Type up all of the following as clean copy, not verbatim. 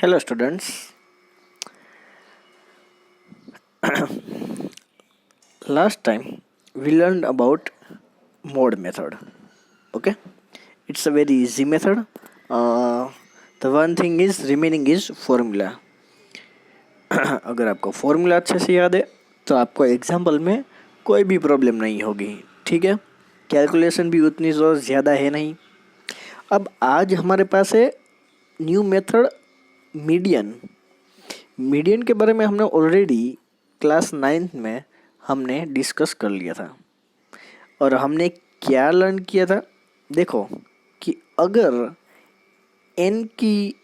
Hello students. Last time we learned about mode method. Okay, it's a very easy method. The one thing is remaining is formula. अगर आपको formula अच्छे से याद है तो आपको एग्जाम्पल में कोई भी प्रॉब्लम नहीं होगी. ठीक है, कैलकुलेशन भी उतनी ज़्यादा है नहीं. अब आज हमारे पास है न्यू मेथड मीडियन. मीडियन के बारे में हमने ऑलरेडी क्लास 9th में हमने डिस्कस कर लिया था. और हमने क्या लर्न किया था, देखो कि अगर n की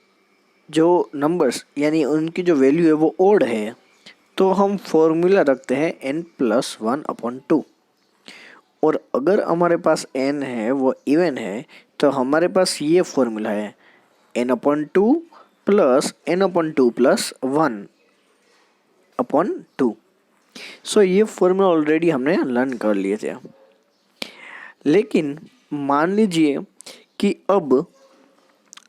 जो नंबर्स यानी उनकी जो वैल्यू है वो ओड है तो हम फॉर्मूला रखते हैं n+1/2. और अगर हमारे पास n है वो इवन है तो हमारे पास ये फॉर्मूला है n/2 प्लस n/2 प्लस 1/2. सो ये फॉर्मूला ऑलरेडी हमने लर्न कर लिए थे. लेकिन मान लीजिए कि अब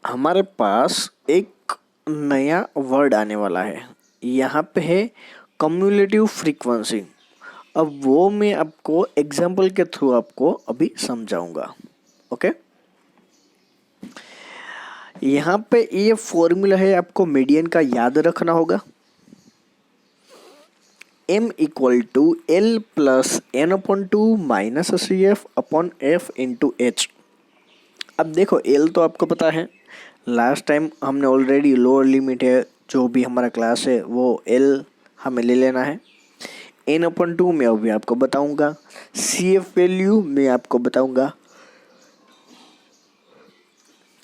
हमारे पास एक नया वर्ड आने वाला है. यहाँ पे है कम्युलेटिव फ्रीक्वेंसी. अब वो मैं आपको एग्जाम्पल के थ्रू आपको अभी समझाऊंगा. ओके, यहाँ पे ये फॉर्मूला है, आपको मीडियन का याद रखना होगा. m equal to l plus n/2 minus CF upon F into H. अब देखो l तो आपको पता है, लास्ट टाइम हमने ऑलरेडी लोअर लिमिट है, जो भी हमारा क्लास है वो l हमें ले लेना है. n/2 मैं अभी आपको बताऊंगा. CF वैल्यू मैं आपको बताऊंगा.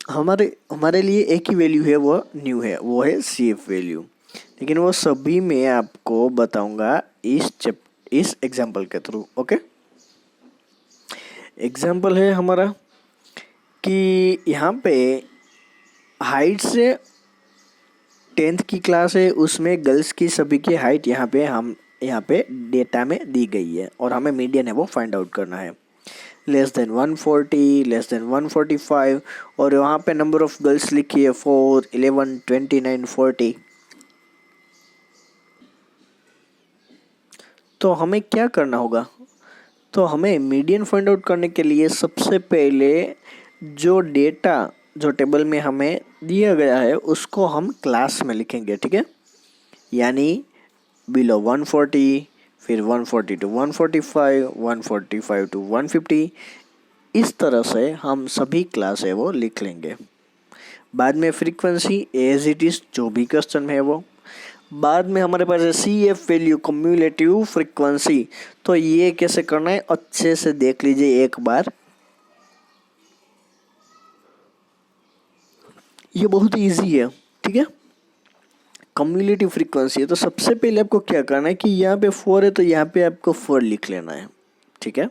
हमारे लिए एक ही वैल्यू है, वो न्यू है, वो है CF वैल्यू. लेकिन वो सभी मैं आपको बताऊंगा इस एग्जाम्पल के थ्रू. ओके, एग्जाम्पल है हमारा कि यहाँ पे हाइट से 10th की क्लास है, उसमें गर्ल्स की सभी की हाइट यहाँ पे डेटा में दी गई है और हमें मीडियन है वो फाइंड आउट करना है. लेस देन 140, लेस देन 145 और वहाँ पे नंबर ऑफ गर्ल्स लिखी है 4, 11, 29, 40. तो हमें क्या करना होगा, तो हमें मीडियन फाइंड आउट करने के लिए सबसे पहले जो डेटा जो टेबल में हमें दिया गया है उसको हम क्लास में लिखेंगे. ठीक है, यानी बिलो 140, फिर 140 टू 145, 145 टू 150. इस तरह से हम सभी क्लास है वो लिख लेंगे. बाद में फ्रीक्वेंसी एज इट इज़ जो भी क्वेश्चन में है वो. बाद में हमारे पास है CF वैल्यू कम्युलेटिव फ्रीक्वेंसी. तो ये कैसे करना है अच्छे से देख लीजिए एक बार. ये बहुत इजी है. ठीक है, कम्युलेटिव फ्रीक्वेंसी है तो सबसे पहले आपको क्या करना है कि यहाँ पे 4 है तो यहाँ पे आपको 4 लिख लेना है. ठीक है,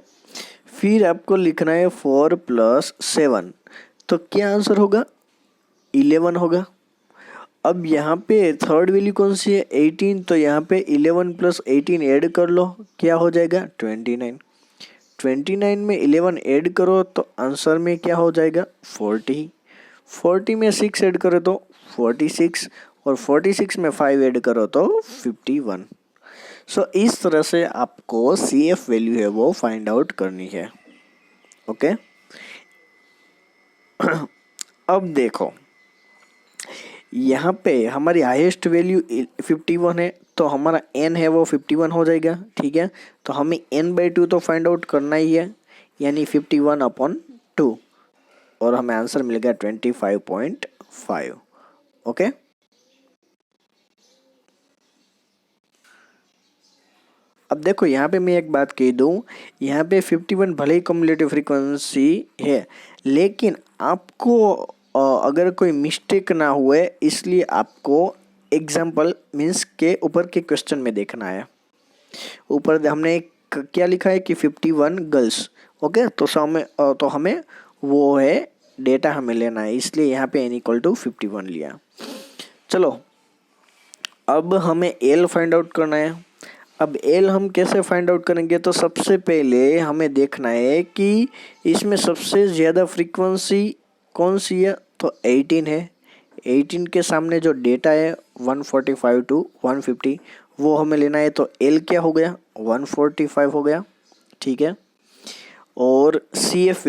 फिर आपको लिखना है 4 प्लस 7. तो क्या आंसर होगा, 11 होगा. अब यहाँ पे थर्ड वैल्यू कौन सी है, 18. तो यहाँ पे 11 प्लस 18 ऐड कर लो, क्या हो जाएगा 29. 29 में 11 ऐड करो तो आंसर में क्या हो जाएगा 40. 40 में 6 ऐड करो तो 46 और 46 में 5 ऐड करो तो 51. सो इस तरह से आपको CF वैल्यू है वो फाइंड आउट करनी है. ओके, अब देखो यहाँ पे हमारी हाईएस्ट वैल्यू 51 है तो हमारा n है वो 51 हो जाएगा. ठीक है, तो हमें n/2 तो फाइंड आउट करना ही है, यानी 51/2 और हमें आंसर मिलेगा 25.5. ओके, अब देखो यहाँ पे मैं एक बात कह दूँ, यहाँ पे 51 भले ही कम्युलेटिव फ्रीक्वेंसी है लेकिन आपको अगर कोई मिस्टेक ना हुए इसलिए आपको एग्जाम्पल मीन्स के ऊपर के क्वेश्चन में देखना है. ऊपर हमने क्या लिखा है कि 51 गर्ल्स. ओके, तो हमें वो है डेटा हमें लेना है, इसलिए यहाँ पे n = 51 लिया. चलो, अब हमें L फाइंड आउट करना है. अब L हम कैसे फाइंड आउट करेंगे, तो सबसे पहले हमें देखना है कि इसमें सबसे ज़्यादा फ्रीक्वेंसी कौन सी है, तो 18 है. 18 के सामने जो डेटा है 145 टू 150 वो हमें लेना है, तो एल क्या हो गया 145 हो गया, ठीक है। और सी एफ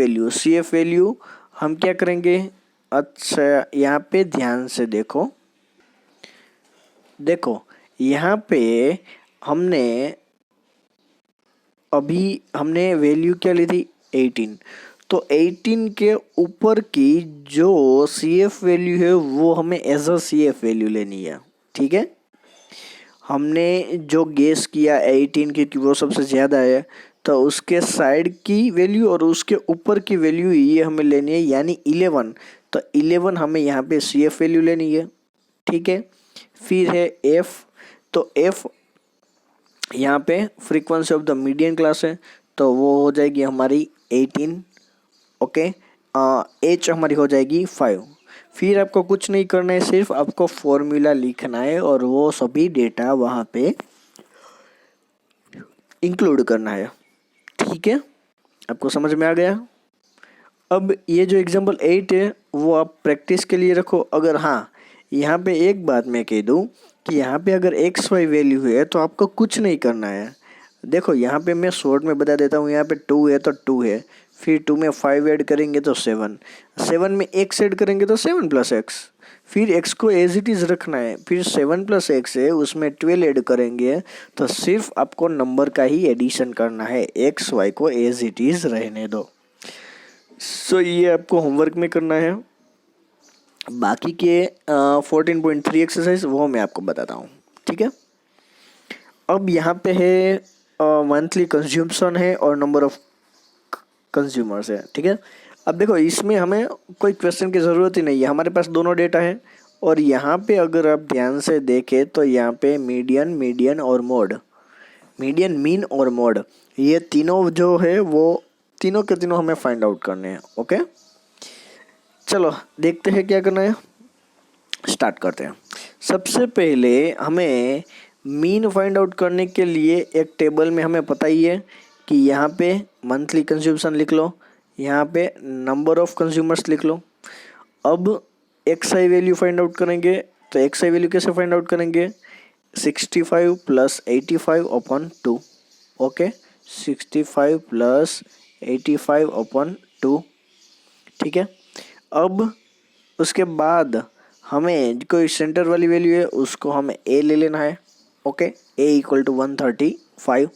वैल्यू हम क्या करेंगे, अच्छा यहाँ पे ध्यान से देखो यहाँ पे हमने वैल्यू क्या ली थी 18, तो 18 के ऊपर की जो सी एफ वैल्यू है वो हमें as a C F value लेनी है, ठीक है। हमने जो गेस किया 18 की कि वो सबसे ज़्यादा है, तो उसके साइड की वैल्यू और उसके ऊपर की वैल्यू ये हमें लेनी है, यानी 11, तो 11 हमें यहाँ पे सी एफ वैल्यू लेनी है, ठीक है। फिर है एफ, तो एफ यहाँ पे frequency of the median class है, तो वो हो जाएगी हमारी 18, ओके। एच हमारी हो जाएगी 5। फिर आपको कुछ नहीं करना है, सिर्फ आपको फॉर्मूला लिखना है और वो सभी डेटा वहाँ पे इंक्लूड करना है, ठीक है। आपको समझ में आ गया। अब ये जो एग्जांपल 8 है वो आप प्रैक्टिस के लिए रखो। अगर हाँ, यहाँ पे एक बात मैं कह दूँ कि यहाँ पे अगर एक्स वाई वैल्यू है तो आपको कुछ नहीं करना है। देखो यहाँ पे मैं शॉर्ट में बता देता हूँ, यहाँ पे 2 है तो 2 है, फिर 2 में 5 ऐड करेंगे तो 7, 7 में x ऐड करेंगे तो 7 प्लस एक्स, फिर x को एज इट इज़ रखना है, फिर 7 प्लस एक्स है उसमें 12 ऐड करेंगे, तो सिर्फ आपको नंबर का ही एडिशन करना है, एक्स वाई को एज इट इज़ रहने दो। सो ये आपको होमवर्क में करना है। बाकी के 14.3 एक्सरसाइज वो मैं आपको बताता हूँ, ठीक है। अब यहाँ पे है मंथली कंज्यूम्शन है और नंबर ऑफ कंज्यूमर्स है, ठीक है। अब देखो इसमें हमें कोई क्वेश्चन की ज़रूरत ही नहीं है, हमारे पास दोनों डेटा है। और यहाँ पे अगर आप ध्यान से देखें तो यहाँ पे मीडियन और मोड, मीडियन, मीन और मोड, ये तीनों जो है वो तीनों के तीनों हमें फाइंड आउट करने हैं, ओके। चलो देखते हैं क्या करना है, स्टार्ट करते हैं। सबसे पहले हमें मीन फाइंड आउट करने के लिए एक टेबल में हमें पता ही है कि यहाँ पे मंथली कंज्यूमशन लिख लो, यहाँ पे नंबर ऑफ कंज्यूमर्स लिख लो। अब x I value find out करेंगे, तो एक्स आई वैल्यू कैसे फाइंड आउट करेंगे, 65 plus 85 upon 2, okay, 65 plus 85 upon 2, ठीक है। अब उसके बाद हमें कोई सेंटर वाली वैल्यू है उसको हमें ए ले लेना है, ओके, ए इक्वल टू 135,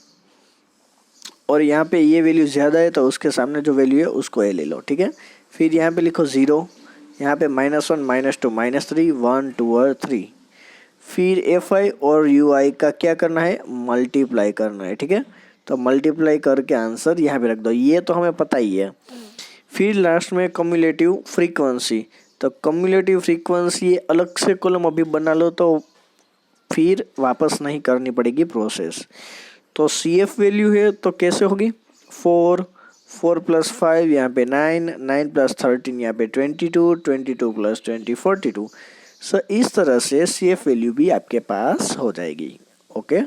और यहाँ पे ये वैल्यू ज़्यादा है तो उसके सामने जो वैल्यू है उसको ए ले लो, ठीक है। फिर यहाँ पे लिखो 0, यहाँ पे -1 -2 -3 1 2 और 3। फिर एफ आई और यू आई का क्या करना है, मल्टीप्लाई करना है, ठीक है। तो मल्टीप्लाई करके आंसर यहाँ पे रख दो, ये तो हमें पता ही है। फिर लास्ट में कम्युलेटिव फ्रीक्वेंसी, तो कम्युलेटिव फ्रीक्वेंसी अलग से कॉलम अभी बना लो तो फिर वापस नहीं करनी पड़ेगी प्रोसेस। तो सी एफ वैल्यू है तो कैसे होगी, 4 प्लस 5 यहाँ पे 9, 9 प्लस 13 यहाँ पे 22, 22 प्लस 20 42। सो इस तरह से सी एफ वैल्यू भी आपके पास हो जाएगी, ओके।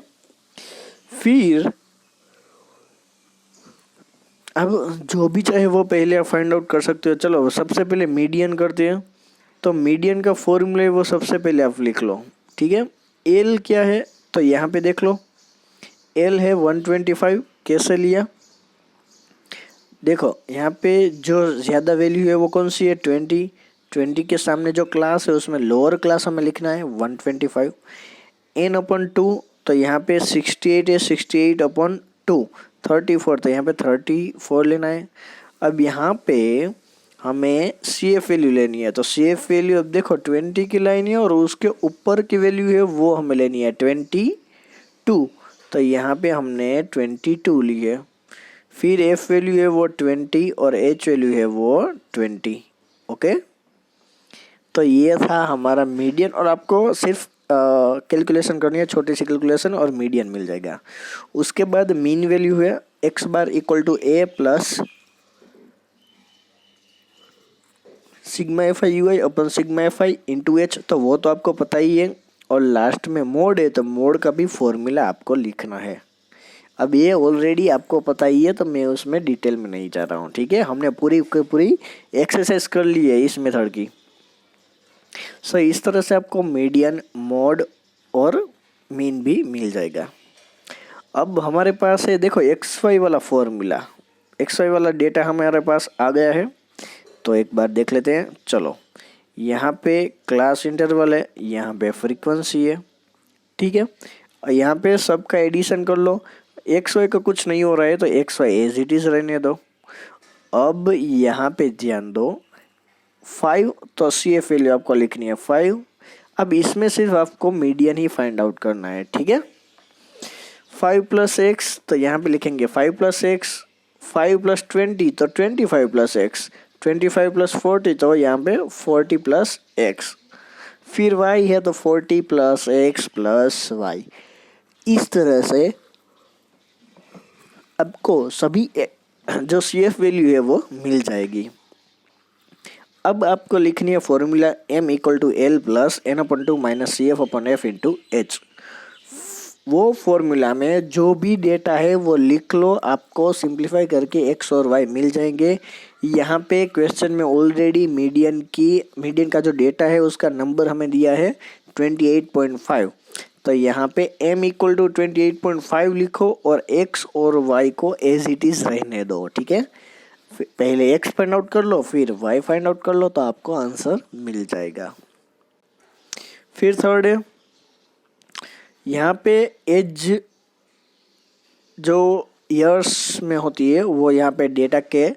फिर अब जो भी चाहे वो पहले आप फाइंड आउट कर सकते हो। चलो सबसे पहले मीडियन करते हैं, तो मीडियन का फॉर्मूला है वो सबसे पहले आप लिख लो, ठीक है। एल क्या है, तो यहाँ पे देख लो, एल है 125, कैसे लिया, देखो यहाँ पे जो ज़्यादा वैल्यू है वो कौन सी है, 20 के सामने जो क्लास है उसमें लोअर क्लास हमें लिखना है 125, n अपॉन 2, तो यहाँ पे 68 है, 68 अपॉन 2 34, तो यहाँ पे 34 लेना है। अब यहाँ पे हमें सी एफ वैल्यू लेनी है, तो सी एफ वैल्यू अब देखो 20 की लाइन है और उसके ऊपर की वैल्यू है वो हमें लेनी है 22, तो यहाँ पे हमने 22 ली है। फिर एफ वैल्यू है वो 20 और एच वैल्यू है वो 20, ओके। तो ये था हमारा मीडियन, और आपको सिर्फ कैलकुलेशन करनी है, छोटी सी कैलकुलेशन और मीडियन मिल जाएगा। उसके बाद मीन वैल्यू है X bar equal to A plus sigma F I U I upon sigma F I into H, तो वो तो आपको पता ही है। और लास्ट में मोड है, तो मोड का भी फॉर्मूला आपको लिखना है। अब ये ऑलरेडी आपको पता ही है तो मैं उसमें डिटेल में नहीं जा रहा हूँ, ठीक है। हमने पूरी एक्सरसाइज कर ली है इस मेथड की। सो इस तरह से आपको मीडियन, मोड और मीन भी मिल जाएगा। अब हमारे पास है देखो XY वाला फॉर्मूला, XY वाला डेटा हमारे पास आ गया है। तो एक बार देख लेते हैं। चलो, यहाँ पे क्लास इंटरवल है, यहाँ पे फ्रीक्वेंसी है, ठीक है। और यहाँ पे सबका एडिशन कर लो। XY का कुछ नहीं हो रहा है तो XY एज इट इज़ रहने दो। अब यहाँ पे ध्यान दो 5, तो CF वैल्यू आपको लिखनी है 5। अब इसमें सिर्फ आपको मीडियन ही फाइंड आउट करना है, ठीक है। 5 + x, तो यहाँ पे लिखेंगे 5 + x, 5 + 20 तो 25 + x, 25 + 40 तो यहाँ पे 40 + x, फिर y है तो 40 + x + y। इस तरह से आपको सभी जो CF वैल्यू है वो मिल जाएगी। अब आपको लिखनी है formula m = L + n/2 - CF/F × h। वो फॉर्मूला में जो भी डेटा है वो लिख लो, आपको सिंप्लीफाई करके x और y मिल जाएंगे। यहाँ पे क्वेश्चन में ऑलरेडी मीडियन का जो डेटा है उसका नंबर हमें दिया है 28.5। तो यहाँ पे m = 28.5 लिखो और x और y को एज इट इज़ रहने दो, ठीक है। पहले x फाइंड आउट कर लो, फिर y फाइंड आउट कर लो, तो आपको आंसर मिल जाएगा। फिर थर्ड है, यहाँ पे एज जो ईयर्स में होती है वो यहाँ पे डेटा के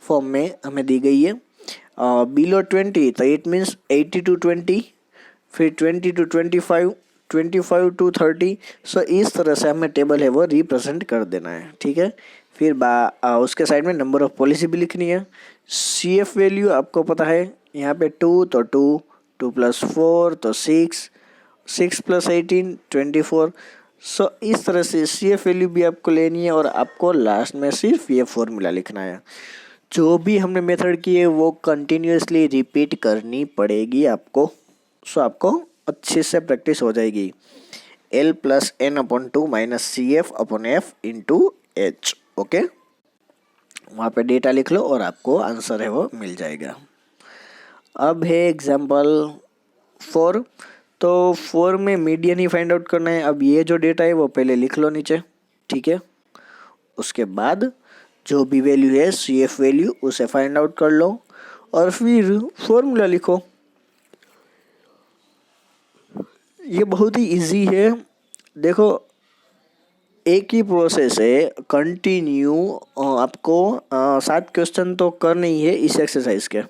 फॉर्म में हमें दी गई है। बिलो 20 तो इट मीन्स 80 to 20, फिर 20 to 25, 25 to 30। सो इस तरह से हमें टेबल है वो रिप्रेजेंट कर देना है, ठीक है। फिर उसके साइड में नंबर ऑफ पॉलिसी भी लिखनी है। CF वैल्यू आपको पता है, यहाँ पे 2 तो 2, 2 + 4 तो 6, 6 + 18 24। सो इस तरह से CF वैल्यू भी आपको लेनी है और आपको लास्ट में सिर्फ ये फॉर्मूला लिखना है। जो भी हमने मेथड की है वो कंटिन्यूसली रिपीट करनी पड़ेगी आपको। सो आपको अच्छे से प्रैक्टिस हो जाएगी। L + n/2 - CF/F × h, okay. वहाँ पे डेटा लिख लो और आपको आंसर है वो मिल जाएगा। अब है एग्जाम्पल 4। तो 4 में मीडियन ही फाइंड आउट करना है। अब ये जो डेटा है वो पहले लिख लो नीचे, ठीक है। उसके बाद जो भी वैल्यू है CF वैल्यू उसे फाइंड आउट कर लो और फिर फॉर्मूला लिखो। ये बहुत ही इजी है। देखो, एक ही प्रोसेस है, कंटिन्यू आपको 7 क्वेश्चन तो करने ही है इस एक्सरसाइज के।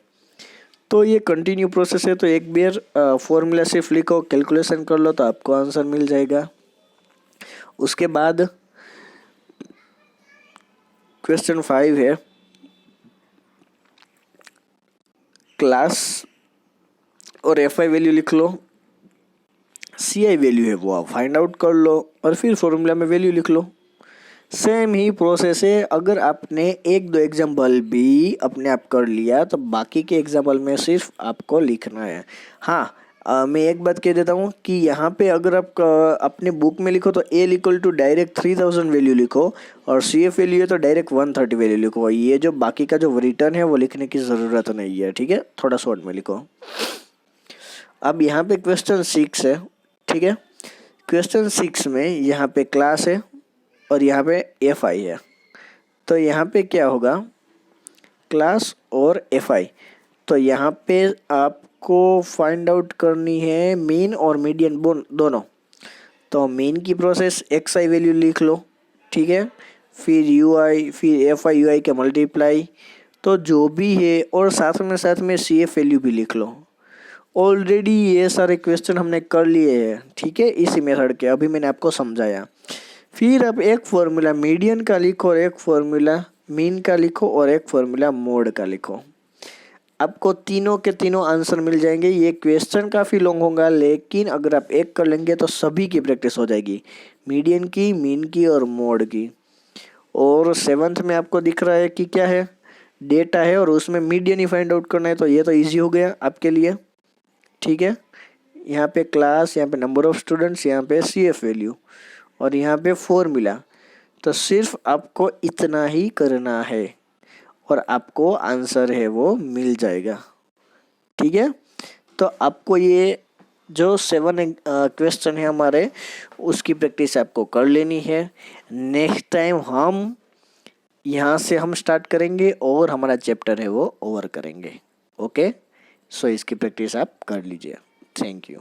तो ये कंटिन्यू प्रोसेस है, तो एक बार फॉर्मूला सिर्फ लिखो, कैलकुलेशन कर लो तो आपको आंसर मिल जाएगा। उसके बाद क्वेश्चन 5 है, क्लास और FI वैल्यू लिख लो, CI वैल्यू है वो आप फाइंड आउट कर लो और फिर फॉर्मूला में वैल्यू लिख लो। सेम ही प्रोसेस है। अगर आपने 1-2 एग्जाम्पल भी अपने आप कर लिया तो बाकी के एग्जाम्पल में सिर्फ आपको लिखना है। हाँ, मैं एक बात कह देता हूँ कि यहाँ पे अगर आप अपने बुक में लिखो तो L = डायरेक्ट 3000 वैल्यू लिखो और CF वैल्यू है तो डायरेक्ट 130 वैल्यू लिखो। ये जो बाकी का जो रिटर्न है वो लिखने की ज़रूरत नहीं है, ठीक है। थोड़ा शॉर्ट में लिखो। अब यहाँ पे क्वेश्चन 6 है, ठीक है। क्वेश्चन 6 में यहाँ पे क्लास है और यहाँ पे FI है। तो यहाँ पे क्या होगा, क्लास और FI। तो यहाँ पे आपको फाइंड आउट करनी है मीन और मीडियन दोनों। तो मीन की प्रोसेस XI वैल्यू लिख लो, ठीक है। फिर UI, फिर FI UI के मल्टीप्लाई, तो जो भी है, और साथ में CF वैल्यू भी लिख लो। ऑलरेडी ये सारे क्वेश्चन हमने कर लिए हैं, ठीक है, इसी मेथड के। अभी मैंने आपको समझाया। फिर अब एक फॉर्मूला मीडियन का लिखो और एक फॉर्मूला मीन का लिखो और एक फॉर्मूला मोड का लिखो। आपको तीनों के तीनों आंसर मिल जाएंगे। ये क्वेश्चन काफ़ी लॉन्ग होगा, लेकिन अगर आप एक कर लेंगे तो सभी की प्रैक्टिस हो जाएगी, मीडियन की, मीन की और मोड की। और 7th में आपको दिख रहा है कि क्या है, डेटा है और उसमें मीडियन ही फाइंड आउट करना है। तो ये तो ईजी हो गया आपके लिए, ठीक है। यहाँ पे क्लास, यहाँ पे नंबर ऑफ स्टूडेंट्स, यहाँ पे CF वैल्यू और यहाँ पे फॉर्मूला। तो सिर्फ आपको इतना ही करना है और आपको आंसर है वो मिल जाएगा, ठीक है। तो आपको ये जो 7 क्वेश्चन है हमारे, उसकी प्रैक्टिस आपको कर लेनी है। नेक्स्ट टाइम हम यहाँ से हम स्टार्ट करेंगे और हमारा चैप्टर है वो ओवर करेंगे। ओके, सो इसकी प्रैक्टिस आप कर लीजिए। Thank you.